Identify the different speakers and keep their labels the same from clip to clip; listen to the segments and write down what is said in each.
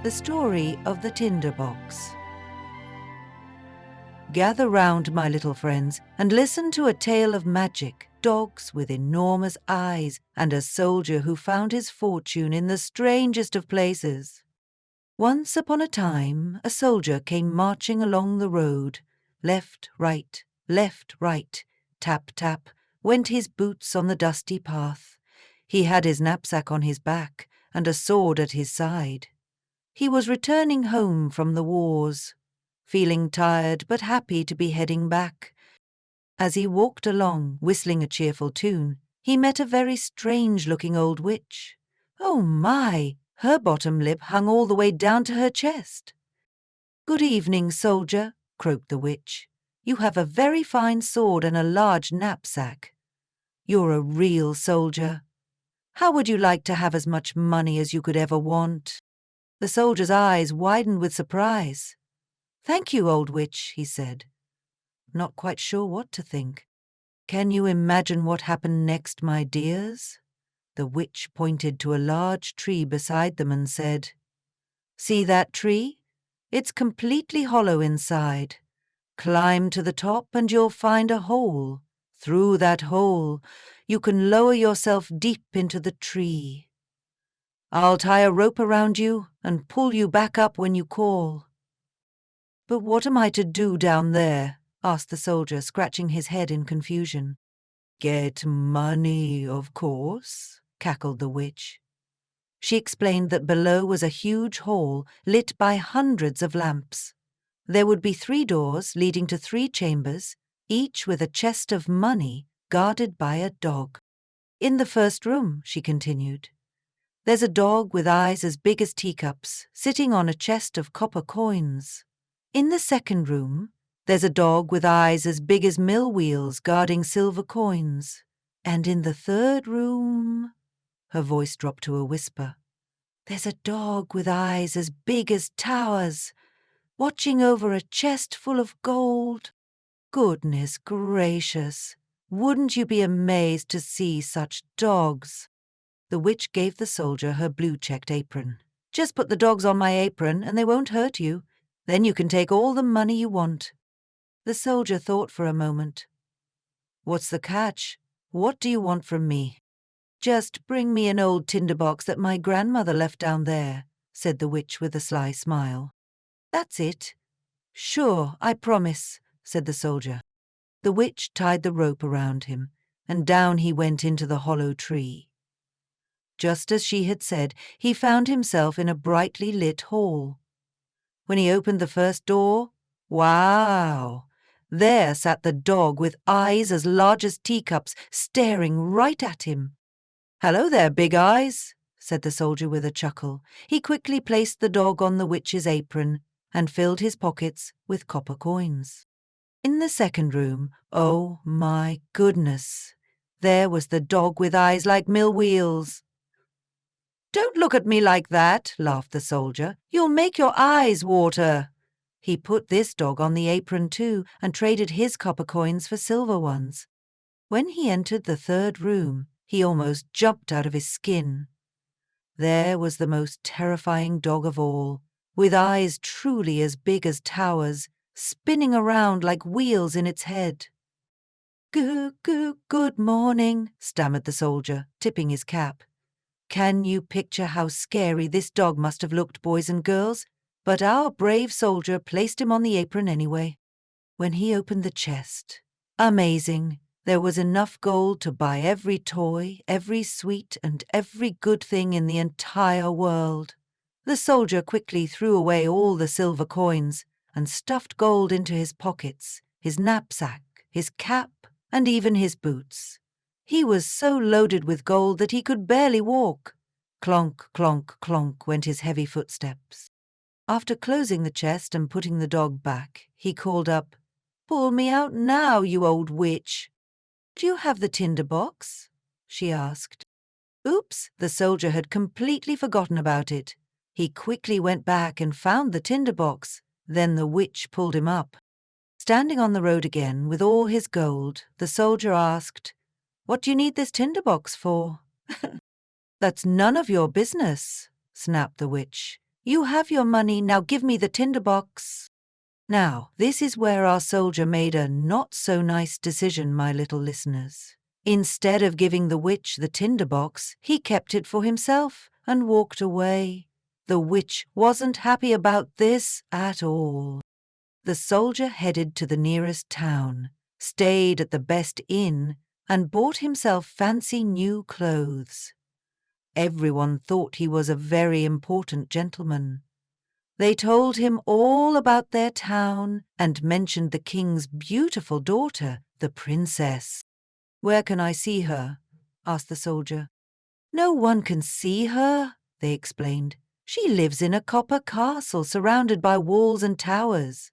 Speaker 1: The story of the Tinderbox. Gather round, my little friends, and listen to a tale of magic, dogs with enormous eyes, and a soldier who found his fortune in the strangest of places. Once upon a time, a soldier came marching along the road. Left, right, tap, tap, went his boots on the dusty path. He had his knapsack on his back, and a sword at his side. He was returning home from the wars, feeling tired but happy to be heading back. As he walked along, whistling a cheerful tune, he met a very strange-looking old witch. Oh my! Her bottom lip hung all the way down to her chest. "Good evening, soldier," croaked the witch. "You have a very fine sword and a large knapsack. You're a real soldier. How would you like to have as much money as you could ever want?" The soldier's eyes widened with surprise. "Thank you, old witch," he said, not quite sure what to think. "Can you imagine what happened next, my dears?" The witch pointed to a large tree beside them and said, "See that tree? It's completely hollow inside. Climb to the top and you'll find a hole. Through that hole, you can lower yourself deep into the tree. I'll tie a rope around you and pull you back up when you call." "But what am I to do down there?" asked the soldier, scratching his head in confusion. "Get money, of course," cackled the witch. She explained that below was a huge hall lit by hundreds of lamps. There would be 3 doors leading to 3 chambers, each with a chest of money guarded by a dog. "In the first room," she continued, "there's a dog with eyes as big as teacups, sitting on a chest of copper coins. In the second room, there's a dog with eyes as big as mill wheels guarding silver coins. And in the third room," her voice dropped to a whisper, "there's a dog with eyes as big as towers, watching over a chest full of gold. Goodness gracious, wouldn't you be amazed to see such dogs?" The witch gave the soldier her blue-checked apron. "Just put the dogs on my apron and they won't hurt you. Then you can take all the money you want." The soldier thought for a moment. "What's the catch? What do you want from me?" "Just bring me an old tinderbox that my grandmother left down there," said the witch with a sly smile. "That's it." "Sure, I promise," said the soldier. The witch tied the rope around him, and down he went into the hollow tree. Just as she had said, he found himself in a brightly lit hall. When he opened the first door, wow! There sat the dog with eyes as large as teacups, staring right at him. "Hello there, Big Eyes," said the soldier with a chuckle. He quickly placed the dog on the witch's apron and filled his pockets with copper coins. In the second room, oh my goodness, there was the dog with eyes like mill wheels. "Don't look at me like that," laughed the soldier. "You'll make your eyes water." He put this dog on the apron too and traded his copper coins for silver ones. When he entered the third room, he almost jumped out of his skin. There was the most terrifying dog of all, with eyes truly as big as towers, spinning around like wheels in its head. Good morning," stammered the soldier, tipping his cap. Can you picture how scary this dog must have looked, boys and girls? But our brave soldier placed him on the apron anyway. When he opened the chest, amazing! There was enough gold to buy every toy, every sweet, and every good thing in the entire world. The soldier quickly threw away all the silver coins and stuffed gold into his pockets, his knapsack, his cap, and even his boots. He was so loaded with gold that he could barely walk. Clonk, clonk, clonk went his heavy footsteps. After closing the chest and putting the dog back, he called up, "Pull me out now, you old witch." "Do you have the tinderbox?" she asked. Oops, the soldier had completely forgotten about it. He quickly went back and found the tinderbox. Then the witch pulled him up. Standing on the road again with all his gold, the soldier asked, "What do you need this tinderbox for?" "That's none of your business," snapped the witch. You have your money, now give me the tinderbox." Now, this is where our soldier made a not-so-nice decision, my little listeners. Instead of giving the witch the tinderbox, he kept it for himself and walked away. The witch wasn't happy about this at all. The soldier headed to the nearest town, stayed at the best inn, and bought himself fancy new clothes. Everyone thought he was a very important gentleman. They told him all about their town and mentioned the king's beautiful daughter, the princess. "Where can I see her?" asked the soldier. "No one can see her," they explained. "She lives in a copper castle surrounded by walls and towers.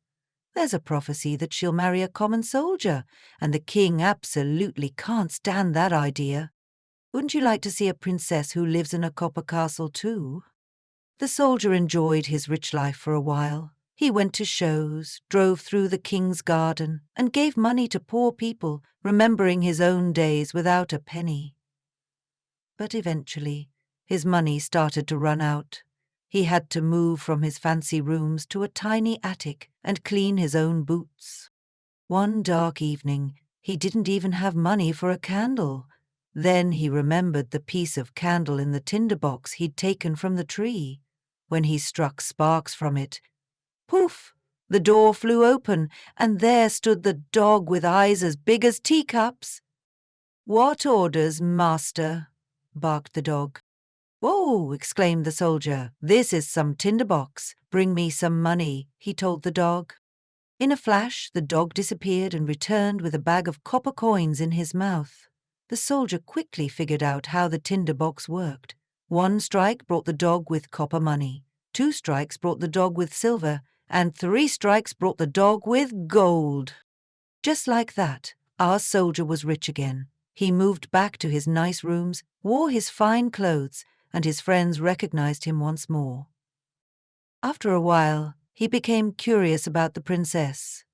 Speaker 1: There's a prophecy that she'll marry a common soldier, and the king absolutely can't stand that idea. Wouldn't you like to see a princess who lives in a copper castle too?" The soldier enjoyed his rich life for a while. He went to shows, drove through the king's garden, and gave money to poor people, remembering his own days without a penny. But eventually, his money started to run out. He had to move from his fancy rooms to a tiny attic and clean his own boots. One dark evening, he didn't even have money for a candle. Then he remembered the piece of candle in the tinderbox he'd taken from the tree. When he struck sparks from it, poof! The door flew open, and there stood the dog with eyes as big as teacups. "What orders, master?" barked the dog. "Whoa!" exclaimed the soldier. "This is some tinderbox. Bring me some money," he told the dog. In a flash, the dog disappeared and returned with a bag of copper coins in his mouth. The soldier quickly figured out how the tinderbox worked. 1 strike brought the dog with copper money, 2 strikes brought the dog with silver, and 3 strikes brought the dog with gold. Just like that, our soldier was rich again. He moved back to his nice rooms, wore his fine clothes, and his friends recognized him once more. After a while, he became curious about the princess.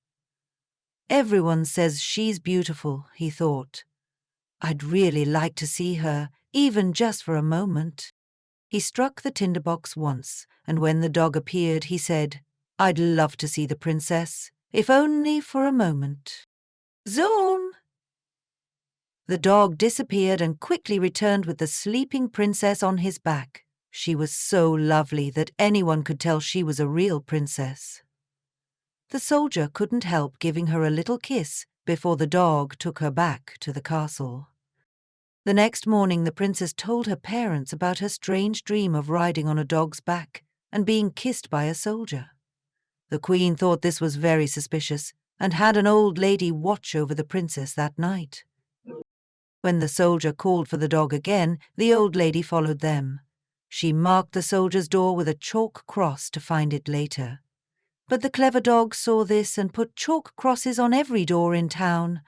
Speaker 1: "Everyone says she's beautiful," he thought. "I'd really like to see her, even just for a moment." He struck the tinderbox once, and when the dog appeared, he said, "I'd love to see the princess, if only for a moment." Zoom! The dog disappeared and quickly returned with the sleeping princess on his back. She was so lovely that anyone could tell she was a real princess. The soldier couldn't help giving her a little kiss before the dog took her back to the castle. The next morning the princess told her parents about her strange dream of riding on a dog's back and being kissed by a soldier. The queen thought this was very suspicious and had an old lady watch over the princess that night. When the soldier called for the dog again, the old lady followed them. She marked the soldier's door with a chalk cross to find it later. But the clever dog saw this and put chalk crosses on every door in town.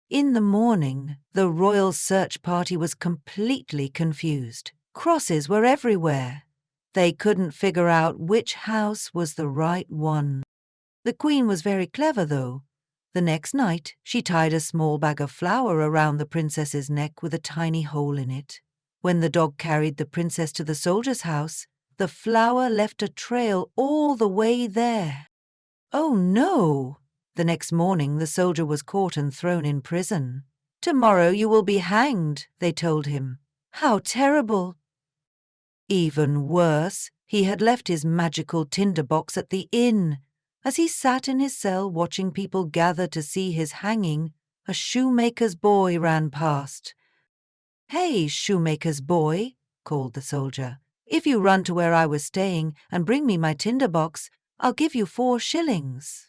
Speaker 1: In the morning, the royal search party was completely confused. Crosses were everywhere. They couldn't figure out which house was the right one. The queen was very clever, though. The next night, she tied a small bag of flour around the princess's neck with a tiny hole in it. When the dog carried the princess to the soldier's house, the flour left a trail all the way there. Oh no! The next morning the soldier was caught and thrown in prison. "Tomorrow you will be hanged," they told him. How terrible! Even worse, he had left his magical tinderbox at the inn. As he sat in his cell watching people gather to see his hanging, a shoemaker's boy ran past. "Hey, shoemaker's boy," called the soldier. "If you run to where I was staying and bring me my tinderbox, I'll give you 4 shillings.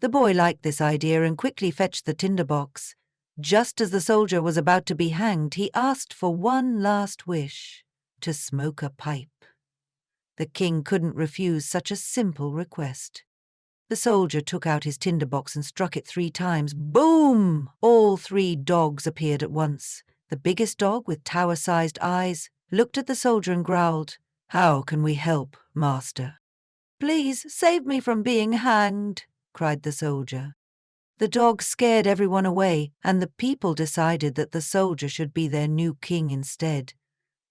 Speaker 1: The boy liked this idea and quickly fetched the tinderbox. Just as the soldier was about to be hanged, he asked for one last wish: to smoke a pipe. The king couldn't refuse such a simple request. The soldier took out his tinderbox and struck it 3 times. Boom! All 3 dogs appeared at once. The biggest dog, with tower-sized eyes, looked at the soldier and growled, "How can we help, master?" "Please save me from being hanged," cried the soldier. The dog scared everyone away, and the people decided that the soldier should be their new king instead.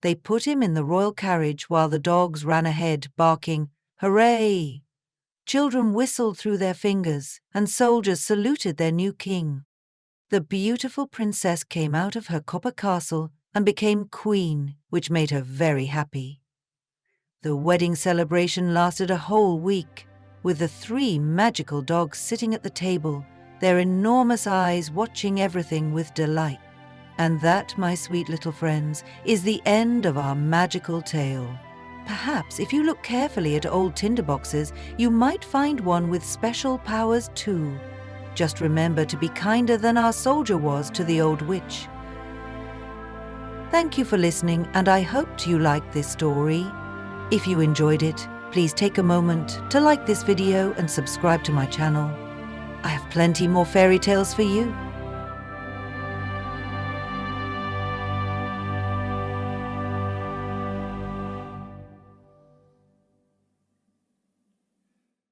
Speaker 1: They put him in the royal carriage while the dogs ran ahead, barking, "Hooray!" Children whistled through their fingers, and soldiers saluted their new king. The beautiful princess came out of her copper castle and became queen, which made her very happy. The wedding celebration lasted a whole week, with the 3 magical dogs sitting at the table, their enormous eyes watching everything with delight. And that, my sweet little friends, is the end of our magical tale. Perhaps if you look carefully at old tinderboxes, you might find one with special powers too. Just remember to be kinder than our soldier was to the old witch. Thank you for listening, and I hoped you liked this story. If you enjoyed it, please take a moment to like this video and subscribe to my channel. I have plenty more fairy tales for you.